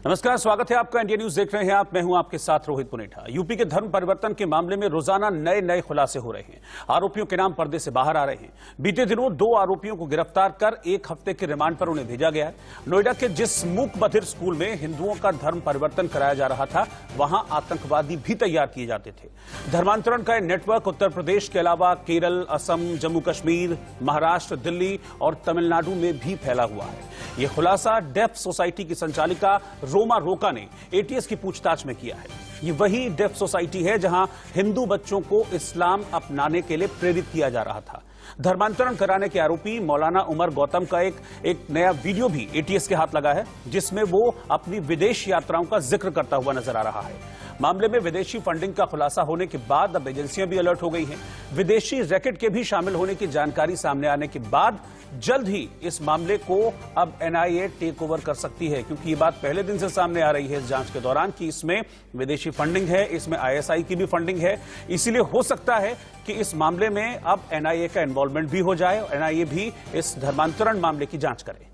नमस्कार, स्वागत है आपका। इंडिया न्यूज देख रहे हैं आप। मैं हूं आपके साथ रोहित पुनेठा। यूपी के धर्म परिवर्तन के मामले में रोजाना नए खुलासे हो रहे हैं। आरोपियों के नाम पर्दे से बाहर आ रहे हैं। बीते दिनों 2 आरोपियों को गिरफ्तार कर 1 हफ्ते के रिमांड पर उन्हें भेजा गया है। नोएडा के जिस मूक बधिर स्कूल में हिंदुओं का धर्म परिवर्तन कराया जा रहा था, वहां आतंकवादी भी तैयार किए जाते थे। धर्मांतरण का नेटवर्क उत्तर प्रदेश के अलावा केरल, असम, जम्मू कश्मीर, महाराष्ट्र, दिल्ली और तमिलनाडु में भी फैला हुआ है। यह खुलासा डेफ सोसाइटी की संचालिका रोमा रोका ने एटीएस की पूछताछ में किया है। ये वही डेफ सोसाइटी है जहां हिंदू बच्चों को इस्लाम अपनाने के लिए प्रेरित किया जा रहा था। धर्मांतरण कराने के आरोपी मौलाना उमर गौतम का एक नया वीडियो भी एटीएस के हाथ लगा है, जिसमें वो अपनी विदेश यात्राओं का जिक्र करता हुआ नजर आ रहा है। मामले में विदेशी फंडिंग का खुलासा होने के बाद अब एजेंसियां भी अलर्ट हो गई हैं। विदेशी रैकेट के भी शामिल होने की जानकारी सामने आने के बाद जल्द ही इस मामले को अब एनआईए टेक ओवर कर सकती है, क्योंकि ये बात पहले दिन से सामने आ रही है इस जांच के दौरान कि इसमें विदेशी फंडिंग है, इसमें आईएसआई की भी फंडिंग है। इसीलिए हो सकता है कि इस मामले में अब एनआईए का इन्वॉल्वमेंट भी हो जाए और एनआईए भी इस धर्मांतरण मामले की जांच करे।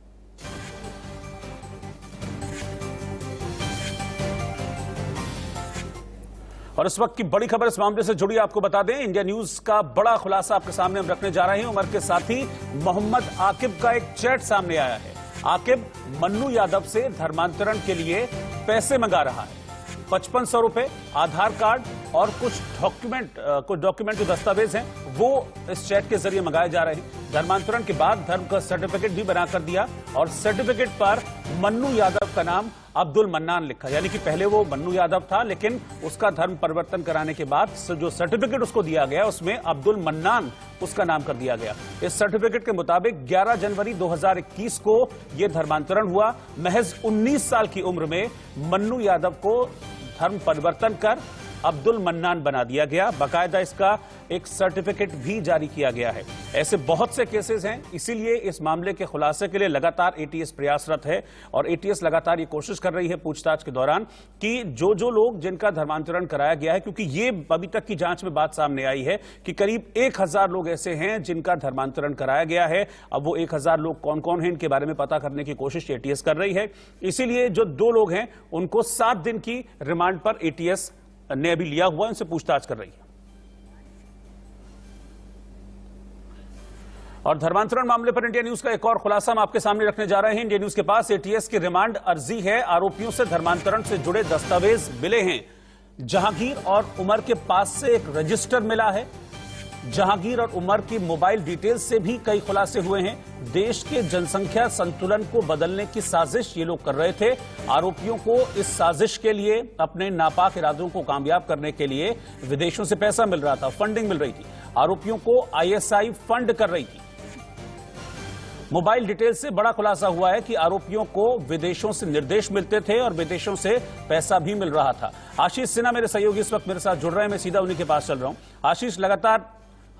और इस वक्त की बड़ी खबर इस मामले से जुड़ी आपको बता दें, इंडिया न्यूज का बड़ा खुलासा आपके सामने हम रखने जा रहे हैं। उमर के साथी मोहम्मद आकिब का एक चैट सामने आया है। आकिब मन्नू यादव से धर्मांतरण के लिए पैसे मंगा रहा है। 5500 रुपए, आधार कार्ड और कुछ डॉक्यूमेंट जो दस्तावेज हैं वो इस चैट के जरिए मंगाए जा रहे हैं। धर्मांतरण के बाद धर्म का सर्टिफिकेट भी बनाकर दिया और सर्टिफिकेट पर मन्नू यादव का नाम अब्दुल मन्नान लिखा, यानी कि पहले वो मन्नू यादव था, लेकिन उसका धर्म परिवर्तन कराने के बाद जो सर्टिफिकेट उसको दिया गया उसमें अब्दुल मन्नान उसका नाम कर दिया गया। इस सर्टिफिकेट के मुताबिक 11 जनवरी 2021 को यह धर्मांतरण हुआ। महज 19 साल की उम्र में मन्नू यादव को धर्म परिवर्तन कर अब्दुल मन्नान बना दिया गया। बाकायदा इसका एक सर्टिफिकेट भी जारी किया गया है। ऐसे बहुत से केसेस हैं, इसीलिए इस मामले के खुलासे के लिए लगातार एटीएस प्रयासरत है और एटीएस लगातार ये कोशिश कर रही है पूछताछ के दौरान कि जो लोग जिनका धर्मांतरण कराया गया है, क्योंकि ये अभी तक की जांच में बात सामने आई है कि करीब 1000 लोग ऐसे हैं जिनका धर्मांतरण कराया गया है। अब वो 1000 लोग कौन कौन हैं, इनके बारे में पता करने की कोशिश एटीएस कर रही है। इसीलिए जो 2 लोग हैं उनको 7 दिन की रिमांड पर एटीएस ने अभी लिया हुआ, उनसे पूछताछ कर रही है। और धर्मांतरण मामले पर इंडिया न्यूज का एक और खुलासा हम आपके सामने रखने जा रहे हैं। इंडिया न्यूज के पास एटीएस की रिमांड अर्जी है। आरोपियों से धर्मांतरण से जुड़े दस्तावेज मिले हैं। जहांगीर और उमर के पास से एक रजिस्टर मिला है। जहांगीर और उमर की मोबाइल डिटेल्स से भी कई खुलासे हुए हैं। देश के जनसंख्या संतुलन को बदलने की साजिश ये लोग कर रहे थे। आरोपियों को इस साजिश के लिए, अपने नापाक इरादों को कामयाब करने के लिए विदेशों से पैसा मिल रहा था, फंडिंग मिल रही थी। आरोपियों को आईएसआई फंड कर रही थी। मोबाइल डिटेल से बड़ा खुलासा हुआ है कि आरोपियों को विदेशों से निर्देश मिलते थे और विदेशों से पैसा भी मिल रहा था। आशीष सिन्हा मेरे सहयोगी इस वक्त मेरे साथ जुड़ रहे हैं, मैं सीधा उन्हीं के पास चल रहा हूं। आशीष, लगातार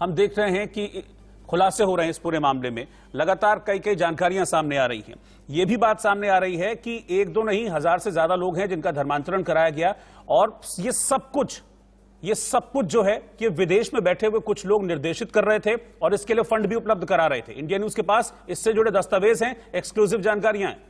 हम देख रहे हैं कि खुलासे हो रहे हैं इस पूरे मामले में, लगातार कई जानकारियां सामने आ रही हैं। यह भी बात सामने आ रही है कि 1-2 नहीं, 1000 से ज्यादा लोग हैं जिनका धर्मांतरण कराया गया और ये सब कुछ जो है कि विदेश में बैठे हुए कुछ लोग निर्देशित कर रहे थे और इसके लिए फंड भी उपलब्ध करा रहे थे। इंडिया न्यूज के पास इससे जुड़े दस्तावेज हैं, एक्सक्लूसिव जानकारियां हैं।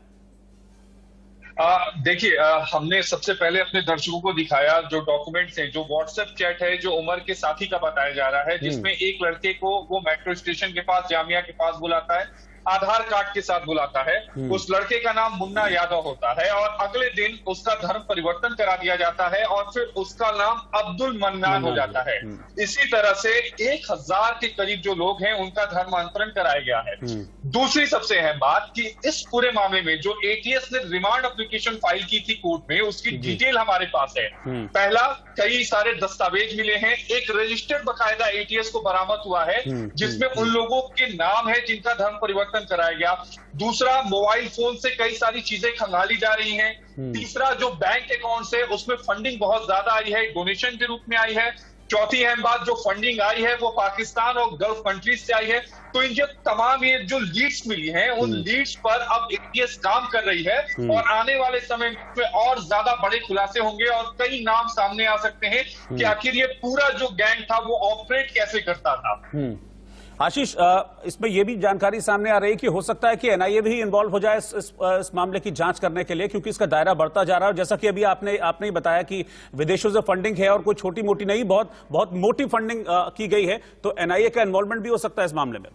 देखिए, हमने सबसे पहले अपने दर्शकों को दिखाया जो डॉक्यूमेंट्स हैं, जो व्हाट्सएप चैट है जो उमर के साथी का बताया जा रहा है, जिसमें एक लड़के को वो मेट्रो स्टेशन के पास, जामिया के पास बुलाता है, आधार कार्ड के साथ बुलाता है। उस लड़के का नाम मुन्ना यादव होता है और अगले दिन उसका धर्म परिवर्तन करा दिया जाता है और फिर उसका नाम अब्दुल मन्नान हो जाता है। इसी तरह से 1000 के करीब जो लोग हैं उनका धर्मांतरण कराया गया है। दूसरी सबसे अहम बात कि इस पूरे मामले में जो एटीएस ने रिमांड एप्लीकेशन फाइल की थी कोर्ट में, उसकी डिटेल हमारे पास है। पहला, कई सारे दस्तावेज मिले हैं। एक रजिस्टर्ड बकायदा एटीएस को बरामद हुआ है जिसमें उन लोगों के नाम है जिनका धर्म परिवर्तन कराया गया। दूसरा, मोबाइल फोन से कई सारी चीजें खंगाली जा रही हैं। तीसरा, जो बैंक अकाउंट है उसमें फंडिंग बहुत ज्यादा आई है, डोनेशन के रूप में आई है। चौथी अहम बात, जो फंडिंग आई है वो पाकिस्तान और गल्फ कंट्रीज से आई है। तो इन तमाम ये जो लीड्स मिली हैं उन लीड्स पर अब एटीएस काम कर रही है और आने वाले समय में और ज्यादा बड़े खुलासे होंगे और कई नाम सामने आ सकते हैं कि आखिर ये पूरा जो गैंग था वो ऑपरेट कैसे करता था। आशीष, इसमें यह भी जानकारी सामने आ रही है कि हो सकता है कि एनआईए भी इन्वॉल्व हो जाए इस मामले की जांच करने के लिए, क्योंकि इसका दायरा बढ़ता जा रहा है। जैसा कि अभी आपने ही बताया कि विदेशों से फंडिंग है और कोई छोटी मोटी नहीं, बहुत बहुत मोटी फंडिंग की गई है, तो एनआईए का इन्वॉल्वमेंट भी हो सकता है इस मामले में।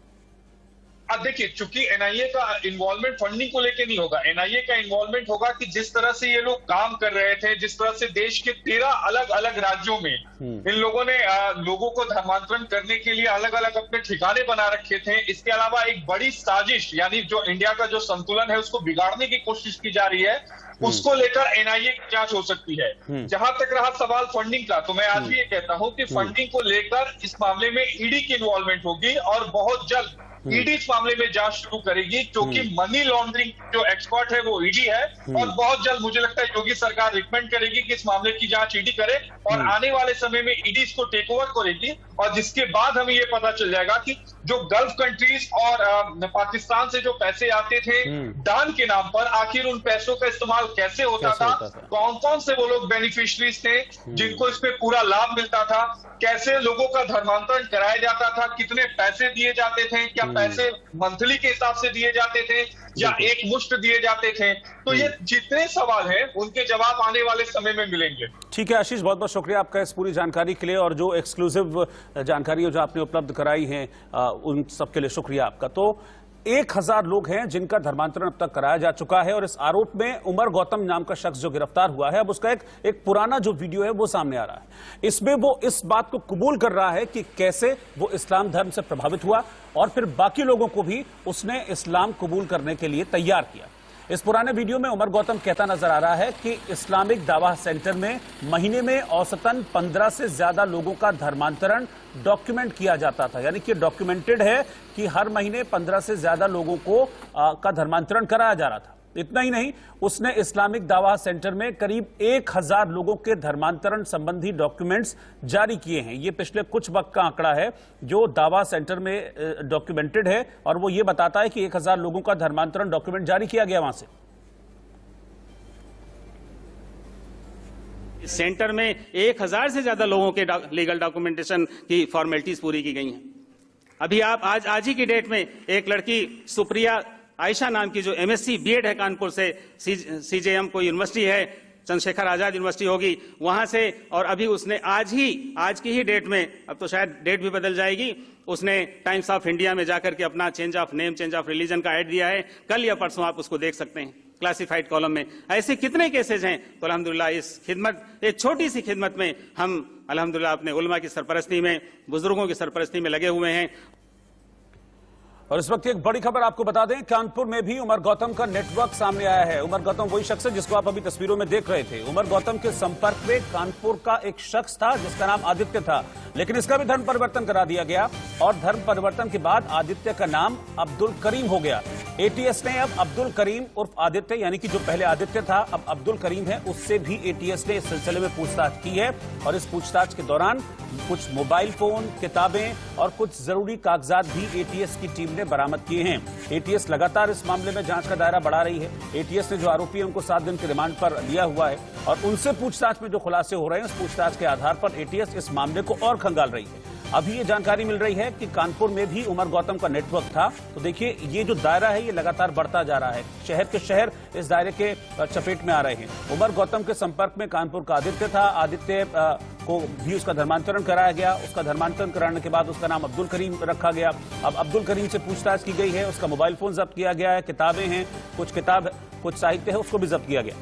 अब देखिए, चूंकि एनआईए का इन्वॉल्वमेंट फंडिंग को लेके नहीं होगा, एनआईए का इन्वॉल्वमेंट होगा कि जिस तरह से ये लोग काम कर रहे थे, जिस तरह से देश के 13 अलग अलग राज्यों में इन लोगों ने लोगों को धर्मांतरण करने के लिए अलग अलग अपने ठिकाने बना रखे थे। इसके अलावा एक बड़ी साजिश, यानी जो इंडिया का जो संतुलन है उसको बिगाड़ने की कोशिश की जा रही है, उसको लेकर एनआईए की जांच हो सकती है। जहां तक रहा सवाल फंडिंग का, तो मैं आज भी ये कहता हूं कि फंडिंग को लेकर इस मामले में ईडी की इन्वॉल्वमेंट होगी और बहुत जल्द ईडी इस मामले में जांच शुरू करेगी, क्योंकि मनी लॉन्ड्रिंग जो एक्सपर्ट है वो ईडी है। और बहुत जल्द मुझे लगता है योगी सरकार रिकमेंड करेगी कि इस मामले की जांच ईडी करे और आने वाले समय में ईडी इसको टेक ओवर करेगी। और जिसके बाद हमें ये पता चल जाएगा कि जो गल्फ कंट्रीज और पाकिस्तान से जो पैसे आते थे दान के नाम पर, आखिर उन पैसों का इस्तेमाल कैसे होता था, कौन कौन से वो लोग बेनिफिशियरीज थे जिनको इसमें पूरा लाभ मिलता था, कैसे लोगों का धर्मांतरण कराया जाता था, कितने पैसे दिए जाते थे, क्या पैसे मंथली के हिसाब से दिए जाते थे या एक मुश्त दिए जाते थे। तो ये जितने सवाल हैं उनके जवाब आने वाले समय में मिलेंगे। ठीक है आशीष, बहुत बहुत शुक्रिया आपका इस पूरी जानकारी के लिए, और जो एक्सक्लूसिव जानकारी है जो आपने उपलब्ध कराई है उन सबके लिए शुक्रिया आपका। तो 1000 लोग हैं जिनका धर्मांतरण अब तक कराया जा चुका है, और इस आरोप में उमर गौतम नाम का शख्स जो गिरफ्तार हुआ है, अब उसका एक पुराना जो वीडियो है वो सामने आ रहा है। इसमें वो इस बात को कबूल कर रहा है कि कैसे वो इस्लाम धर्म से प्रभावित हुआ और फिर बाकी लोगों को भी उसने इस्लाम कबूल करने के लिए तैयार किया। इस पुराने वीडियो में उमर गौतम कहता नजर आ रहा है कि इस्लामिक दावा सेंटर में महीने में औसतन 15 से ज्यादा लोगों का धर्मांतरण डॉक्यूमेंट किया जाता था, यानी कि डॉक्यूमेंटेड है कि हर महीने 15 से ज्यादा लोगों को का धर्मांतरण कराया जा रहा था। इतना ही नहीं, उसने इस्लामिक दावा सेंटर में करीब 1000 लोगों के धर्मांतरण संबंधी डॉक्यूमेंट्स जारी किए हैं। यह पिछले कुछ वक्त का आंकड़ा है जो दावा सेंटर में डॉक्यूमेंटेड है, और वो ये बताता है कि 1000 लोगों का धर्मांतरण डॉक्यूमेंट जारी किया गया वहां से। सेंटर में 1000 से ज्यादा लोगों के लीगल डॉक्यूमेंटेशन की फॉर्मेलिटीज पूरी की गई हैं। अभी आप आज ही की डेट में एक लड़की सुप्रिया आयशा नाम की जो एमएससी बीएड है कानपुर से, सीजेएम कोई यूनिवर्सिटी है, चंद्रशेखर आजाद यूनिवर्सिटी होगी, वहां से, और अभी उसने आज की ही डेट में, अब तो शायद डेट भी बदल जाएगी, उसने टाइम्स ऑफ इंडिया में जाकर के अपना change of name, change of religion का ऐड दिया है। कल या परसों आप उसको देख सकते हैं क्लासिफाइड कॉलम में। ऐसे कितने केसेज हैं। तो अल्हम्दुलिल्लाह इस खिदमत, एक छोटी सी खिदमत में हम अल्हम्दुलिल्लाह अपने उलमा की सरपरस्ती में, बुजुर्गों की सरपरस्ती में लगे हुए हैं। और इस वक्त एक बड़ी खबर आपको बता दें, कानपुर में भी उमर गौतम का नेटवर्क सामने आया है। उमर गौतम वही शख्स है जिसको आप अभी तस्वीरों में देख रहे थे। उमर गौतम के संपर्क में कानपुर का एक शख्स था जिसका नाम आदित्य था, लेकिन इसका भी धर्म परिवर्तन करा दिया गया, और धर्म परिवर्तन के बाद आदित्य का नाम अब्दुल करीम हो गया। एटीएस ने अब अब्दुल करीम उर्फ आदित्य, यानी कि जो पहले आदित्य था अब अब्दुल करीम है, उससे भी एटीएस ने इस सिलसिले में पूछताछ की है। और इस पूछताछ के दौरान कुछ मोबाइल फोन, किताबें और कुछ जरूरी कागजात भी एटीएस की टीम ने बरामद किए हैं। एटीएस लगातार इस मामले में जांच का दायरा बढ़ा रही है। एटीएस ने जो आरोपी है उनको 7 दिन के रिमांड पर लिया हुआ है, और उनसे पूछताछ में जो खुलासे हो रहे हैं उस पूछताछ के आधार पर एटीएस इस मामले को और खंगाल रही है। अभी ये जानकारी मिल रही है कि कानपुर में भी उमर गौतम का नेटवर्क था। तो देखिए, ये जो दायरा है ये लगातार बढ़ता जा रहा है, शहर के शहर इस दायरे के चपेट में आ रहे हैं। उमर गौतम के संपर्क में कानपुर का आदित्य था। आदित्य को भी उसका धर्मांतरण कराया गया। उसका धर्मांतरण कराने के बाद उसका नाम अब्दुल करीम रखा गया। अब अब्दुल करीम से पूछताछ की गई है, उसका मोबाइल फोन जब्त किया गया है, किताबें हैं, कुछ साहित्य है उसको भी जब्त किया गया।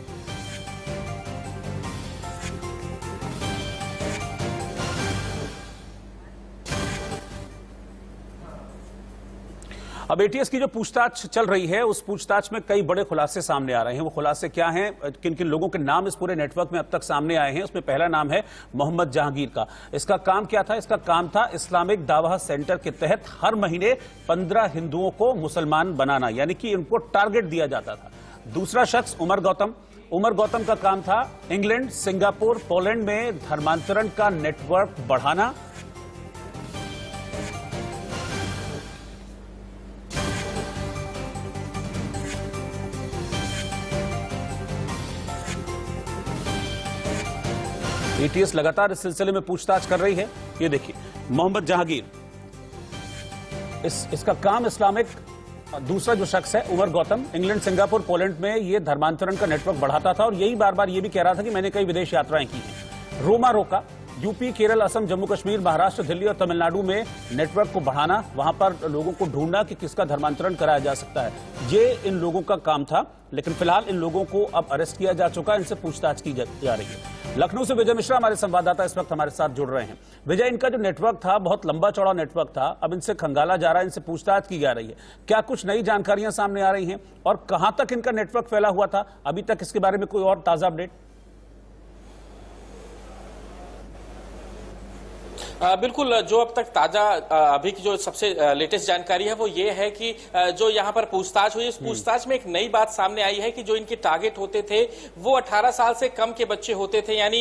अब एटीएस की जो पूछताछ चल रही है उस पूछताछ में कई बड़े खुलासे सामने आ रहे हैं। वो खुलासे क्या हैं, किन किन लोगों के नाम इस पूरे नेटवर्क में अब तक सामने आए हैं। उसमें पहला नाम है मोहम्मद जहांगीर का। इसका काम क्या था? इसका काम था इस्लामिक दावा सेंटर के तहत हर महीने 15 हिंदुओं को मुसलमान बनाना, यानी कि इनको टारगेट दिया जाता था। दूसरा शख्स उमर गौतम का काम था इंग्लैंड, सिंगापुर, पोलैंड में धर्मांतरण का नेटवर्क बढ़ाना। एटीएस लगातार इस सिलसिले में पूछताछ कर रही है। ये देखिए, मोहम्मद जहांगीर इसका काम इस्लामिक दूसरा जो शख्स है Umar Gautam England, Singapore, Poland में ये धर्मांतरण का नेटवर्क बढ़ाता था और यही बार बार ये भी कह रहा था कि मैंने कई विदेश यात्राएं की हैं। रोमा रोका यूपी, केरल, असम, जम्मू कश्मीर, महाराष्ट्र, दिल्ली और तमिलनाडु में नेटवर्क को बढ़ाना, वहां पर लोगों को ढूंढना कि किसका धर्मांतरण कराया जा सकता है, ये इन लोगों का काम था। लेकिन फिलहाल इन लोगों को अब अरेस्ट किया जा चुका है, इनसे पूछताछ की जा रही है। लखनऊ से विजय मिश्रा हमारे संवाददाता इस वक्त हमारे साथ जुड़ रहे हैं। विजय, इनका जो नेटवर्क था बहुत लंबा चौड़ा नेटवर्क था, अब इनसे खंगाला जा रहा है, इनसे पूछताछ की जा रही है। क्या कुछ नई जानकारियां सामने आ रही हैं और कहां तक इनका नेटवर्क फैला हुआ था, अभी तक इसके बारे में कोई और ताजा अपडेट? बिल्कुल, जो अब तक ताजा अभी की जो सबसे लेटेस्ट जानकारी है वो ये है कि जो यहाँ पर पूछताछ हुई, उस पूछताछ में एक नई बात सामने आई है कि जो इनके टारगेट होते थे वो 18 साल से कम के बच्चे होते थे, यानी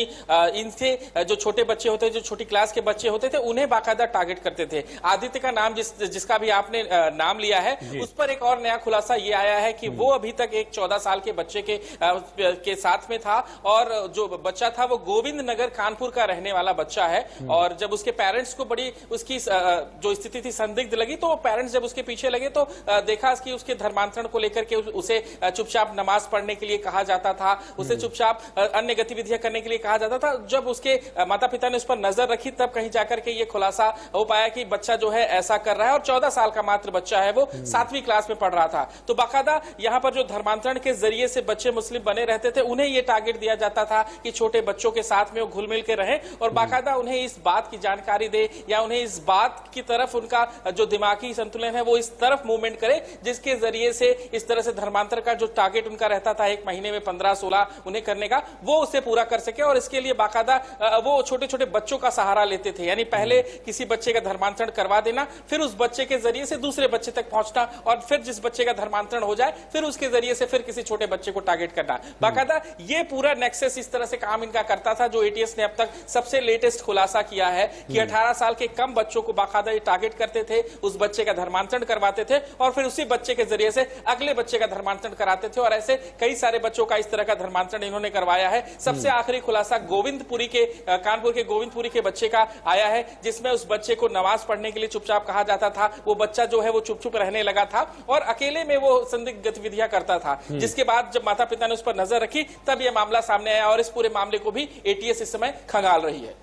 इनसे जो छोटे बच्चे होते थे, जो छोटी क्लास के बच्चे होते थे, उन्हें बाकायदा टारगेट करते थे। आदित्य का नाम जिसका भी आपने नाम लिया है, उस पर एक और नया खुलासा ये आया है कि वो अभी तक एक 14 साल के बच्चे के साथ में था और जो बच्चा था वो गोविंद नगर कानपुर का रहने वाला बच्चा है। और जब उसके पेरेंट्स को बड़ी उसकी जो स्थिति थी संदिग्ध लगी, तो पेरेंट्स जब उसके पीछे लगे तो देखा कि उसके धर्मांतरण को लेकर के उसे चुपचाप नमाज पढ़ने के लिए कहा जाता था, उसे चुपचाप अन्य गतिविधियां करने के लिए कहा जाता था। जब उसके माता पिता ने उस पर नजर रखी तब कहीं जाकर के ये खुलासा हो पाया कि बच्चा जो है ऐसा कर रहा है और 14 साल का मात्र बच्चा है, वो 7वीं क्लास में पढ़ रहा था। तो बाकायदा यहाँ पर जो धर्मांतरण के जरिए से बच्चे मुस्लिम बने रहते थे, उन्हें यह टारगेट दिया जाता था कि छोटे बच्चों के साथ में वो घुल मिल के रहें और बाकायदा उन्हें इस बात की जानकारी दे या उन्हें इस बात की तरफ उनका जो दिमागी संतुलन है वो इस तरफ मूवमेंट करे, जिसके जरिए से इस तरह से धर्मांतर का जो टारगेट उनका रहता था एक महीने में 15-16 उन्हें करने का, वो उसे पूरा कर सके। और इसके लिए बाकायदा वो छोटे छोटे बच्चों का सहारा लेते थे, यानी पहले किसी बच्चे का धर्मांतरण करवा देना, फिर उस बच्चे के जरिए से दूसरे बच्चे तक पहुंचना और फिर जिस बच्चे का धर्मांतरण हो जाए फिर उसके जरिए से फिर किसी छोटे बच्चे को टारगेट करना। बाकायदा ये पूरा नेक्सस इस तरह से काम इनका करता था, जो एटीएस ने अब तक सबसे लेटेस्ट खुलासा किया है कि 18 साल के कम बच्चों को बाकायदा ये टारगेट करते थे, उस बच्चे का धर्मांतरण करवाते थे और फिर उसी बच्चे के जरिए से अगले बच्चे का धर्मांतरण कराते थे। और ऐसे कई सारे बच्चों का इस तरह का धर्मांतरण इन्होंने करवाया है। सबसे आखिरी खुलासा गोविंदपुरी के कानपुर के गोविंदपुरी के बच्चे का आया है, जिसमें उस बच्चे को नमाज पढ़ने के लिए चुपचाप कहा जाता था। वो बच्चा जो है वो चुप चुप रहने लगा था और अकेले में वो संदिग्ध गतिविधियां करता था, जिसके बाद जब माता पिता ने उस पर नजर रखी तब यह मामला सामने आया और इस पूरे मामले को भी एटीएस इस समय खंगाल रही है।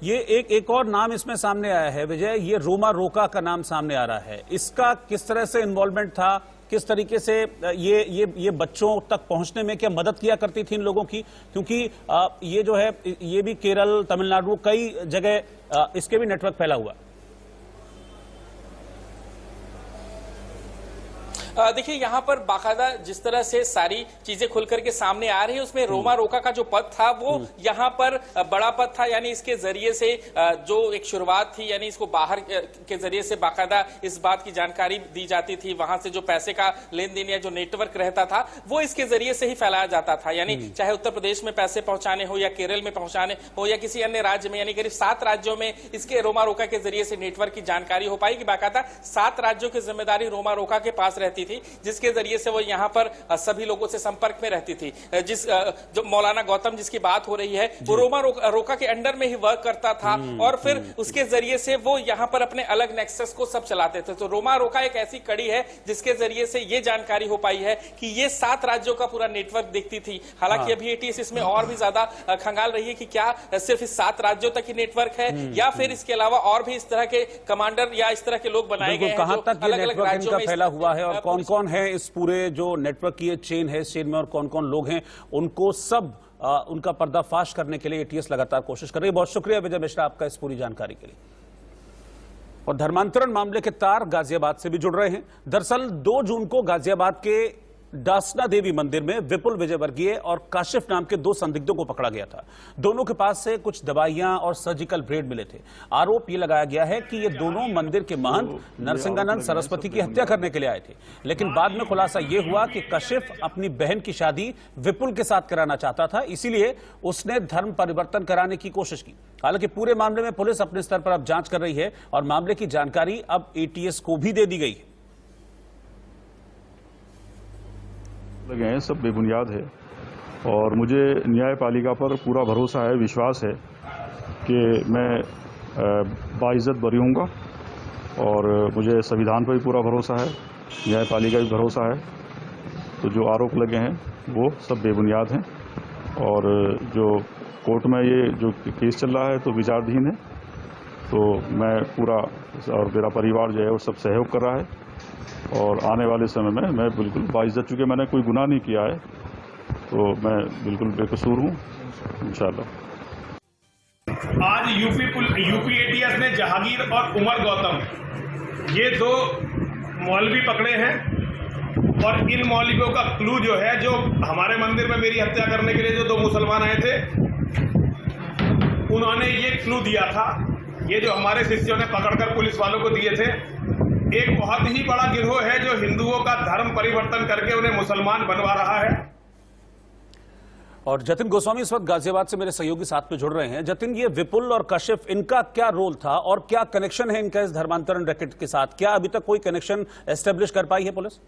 ये एक और नाम इसमें सामने आया है विजय, ये रोमा रोका का नाम सामने आ रहा है। इसका किस तरह से इन्वॉल्वमेंट था, किस तरीके से ये बच्चों तक पहुंचने में क्या मदद किया करती थी इन लोगों की? क्योंकि ये जो है ये भी केरल, तमिलनाडु, कई जगह इसके भी नेटवर्क फैला हुआ। देखिए यहाँ पर बाकायदा जिस तरह से सारी चीजें खुल करके सामने आ रही है, उसमें रोमा रोका का जो पद था वो यहाँ पर बड़ा पद था, यानी इसके जरिए से जो एक शुरुआत थी, यानी इसको बाहर के जरिए से बाकायदा इस बात की जानकारी दी जाती थी, वहां से जो पैसे का लेन देन या जो नेटवर्क रहता था वो इसके जरिए से ही फैलाया जाता था। यानी चाहे उत्तर प्रदेश में पैसे पहुंचाने हो या केरल में पहुंचाने हो या किसी अन्य राज्य में, यानी करीब 7 राज्यों में इसके रोमा रोका के जरिए से नेटवर्क की जानकारी हो पाई कि बाकायदा 7 राज्यों की जिम्मेदारी रोमा रोका के पास रहती थी, जिसके जरिए से वो यहाँ पर सभी लोगों से संपर्क में रहती थी। जो मौलाना गौतम जिसकी बात हो रही है वो रोमा रोका के अंडर में ही वर्क करता था और फिर उसके जरिए से वो यहाँ पर अपने अलग नेक्सस को सब चलाते थे। तो रोमा रोका एक ऐसी कड़ी है जिसके जरिए से ये जानकारी हो पाई है कि ये 7 राज्यों का पूरा नेटवर्क देखती थी। हालांकि अभी एटीएस इसमें और भी ज्यादा खंगाल रही है कि क्या सिर्फ इस 7 राज्यों तक ही नेटवर्क है या फिर इसके अलावा और भी इस तरह के कमांडर या इस तरह के लोग बनाए गए हैं कहां जो तक ये नेटवर्क इनका फैला हुआ है और कौन कौन है इस पूरे जो नेटवर्क की चेन है, इस चेन में और कौन कौन लोग हैं, उनको सब उनका पर्दाफाश करने के लिए एटीएस लगातार कोशिश कर रही है। बहुत शुक्रिया विजय मिश्रा आपका इस पूरी जानकारी के लिए। और धर्मांतरण मामले के तार गाजियाबाद से भी जुड़ रहे हैं। दरअसल 2 जून को गाजियाबाद के दासना देवी मंदिर में विपुल विजयवर्गीय और काशिफ नाम के 2 संदिग्धों को पकड़ा गया था। दोनों के पास से कुछ दवाइयां और सर्जिकल ब्लेड मिले थे। आरोप यह लगाया गया है कि ये दोनों मंदिर के महंत नरसिंहानंद सरस्वती की हत्या करने के लिए आए थे, लेकिन बाद में खुलासा यह हुआ कि काशिफ अपनी बहन की शादी विपुल के साथ कराना चाहता था, इसीलिए उसने धर्म परिवर्तन कराने की कोशिश की। हालांकि पूरे मामले में पुलिस अपने स्तर पर अब जांच कर रही है और मामले की जानकारी अब एटीएस को भी दे दी गई है। लगे हैं सब बेबुनियाद है और मुझे न्यायपालिका पर पूरा भरोसा है, विश्वास है कि मैं बाइज्जत बरी होऊंगा और मुझे संविधान पर भी पूरा भरोसा है, न्यायपालिका भी भरोसा है। तो जो आरोप लगे हैं वो सब बेबुनियाद हैं और जो कोर्ट में ये जो केस चल रहा है तो विचाराधीन है। तो मैं पूरा और मेरा परिवार जो है वो सब सहयोग कर रहा है और आने वाले समय में मैं बिल्कुल बाइज्जत, चूँकि मैंने कोई गुनाह नहीं किया है तो मैं बिल्कुल बेकसूर हूँ इंशाल्लाह। आज यूपी एटीएस ने जहांगीर और उमर गौतम ये दो मौलवी पकड़े हैं और इन मौलवियों का क्लू जो है, जो हमारे मंदिर में मेरी हत्या करने के लिए जो दो मुसलमान आए थे उन्होंने ये क्लू दिया था। ये जो हमारे शिष्यों ने पकड़कर पुलिस वालों को दिए थे, एक बहुत ही बड़ा गिरोह है जो हिंदुओं का धर्म परिवर्तन करके उन्हें मुसलमान बनवा रहा है। और जतिन गोस्वामी इस वक्त गाजियाबाद से मेरे सहयोगी साथ में जुड़ रहे हैं। जतिन, ये विपुल और कशिफ, इनका क्या रोल था और क्या कनेक्शन है इनका इस धर्मांतरण रैकेट के साथ? क्या अभी तक कोई कनेक्शन एस्टेब्लिश कर पाई है पुलिस?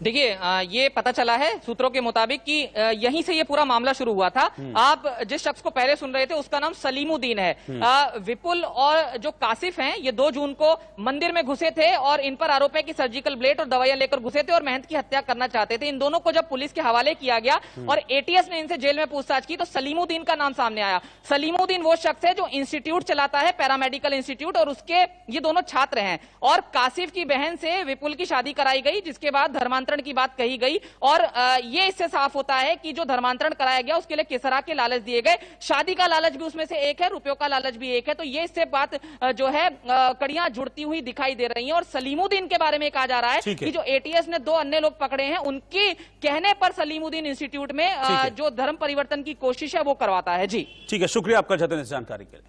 देखिए, ये पता चला है सूत्रों के मुताबिक कि यहीं से ये पूरा मामला शुरू हुआ था। आप जिस शख्स को पहले सुन रहे थे उसका नाम सलीमुद्दीन है। विपुल और जो कासिफ हैं ये 2 जून को मंदिर में घुसे थे और इन पर आरोप है कि सर्जिकल ब्लेड और दवाइयां लेकर घुसे थे और महंत की हत्या करना चाहते थे। इन दोनों को जब पुलिस के हवाले किया गया और एटीएस ने इनसे जेल में पूछताछ की तो सलीमुद्दीन का नाम सामने आया। सलीमुद्दीन वो शख्स है जो इंस्टीट्यूट चलाता है, पैरामेडिकल इंस्टीट्यूट, और उसके ये दोनों छात्र हैं। और कासिफ की बहन से विपुल की शादी कराई गई, जिसके बाद धर्मांतरण की बात कही गई और ये इससे साफ होता है कि जो धर्मांतरण कराया गया उसके लिए किसरा के लालच दिए गए। शादी का लालच भी उसमें से एक है, रुपयों का लालच भी एक है। तो ये इससे बात जो है कड़ियां जुड़ती हुई दिखाई दे रही हैं। और सलीमुद्दीन के बारे में कहा जा रहा है कि जो एटीएस ने 2 अन्य लोग पकड़े हैं उनके कहने पर सलीमुद्दीन इंस्टीट्यूट में जो धर्म परिवर्तन की कोशिश है वो करवाता है। जी ठीक है, शुक्रिया आपका जतिन इस जानकारी के लिए।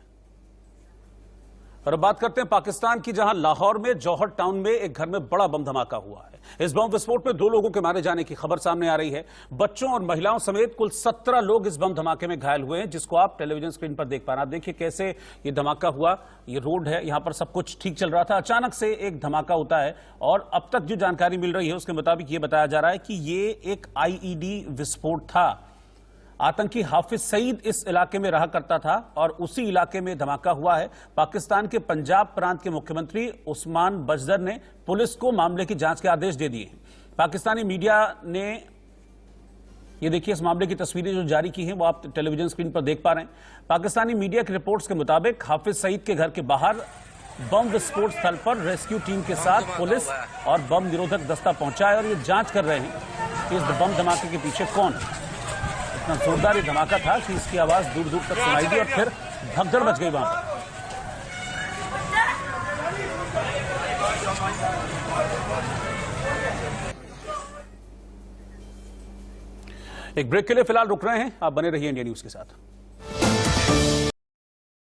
और अब बात करते हैं पाकिस्तान की, जहां लाहौर में जौहर टाउन में एक घर में बड़ा बम धमाका हुआ है। इस बम विस्फोट में 2 लोगों के मारे जाने की खबर सामने आ रही है। बच्चों और महिलाओं समेत कुल 17 लोग इस बम धमाके में घायल हुए हैं, जिसको आप टेलीविजन स्क्रीन पर देख पा रहे हैं। आप देखिए कैसे ये धमाका हुआ। ये रोड है, यहां पर सब कुछ ठीक चल रहा था, अचानक से एक धमाका होता है। और अब तक जो जानकारी मिल रही है उसके मुताबिक ये बताया जा रहा है कि ये एक आईईडी विस्फोट था। आतंकी हाफिज सईद इस इलाके में रहा करता था और उसी इलाके में धमाका हुआ है। पाकिस्तान के पंजाब प्रांत के मुख्यमंत्री उस्मान बजदर ने पुलिस को मामले की जांच के आदेश दे दिए हैं। पाकिस्तानी मीडिया ने ये देखिए इस मामले की तस्वीरें जो जारी की हैं वो आप टेलीविजन स्क्रीन पर देख पा रहे हैं। पाकिस्तानी मीडिया की रिपोर्ट्स के मुताबिक हाफिज सईद के घर के बाहर बम विस्फोट स्थल पर रेस्क्यू टीम के साथ पुलिस और बम निरोधक दस्ता पहुंचा है और ये जांच कर रहे हैं कि इस बम धमाके के पीछे कौन है। इतना जोरदार ये धमाका था कि इसकी आवाज दूर दूर तक सुनाई दी और फिर भगदड़ मच गई वहां पर। एक ब्रेक के लिए फिलहाल रुक रहे हैं, आप बने रहिए इंडिया न्यूज के साथ।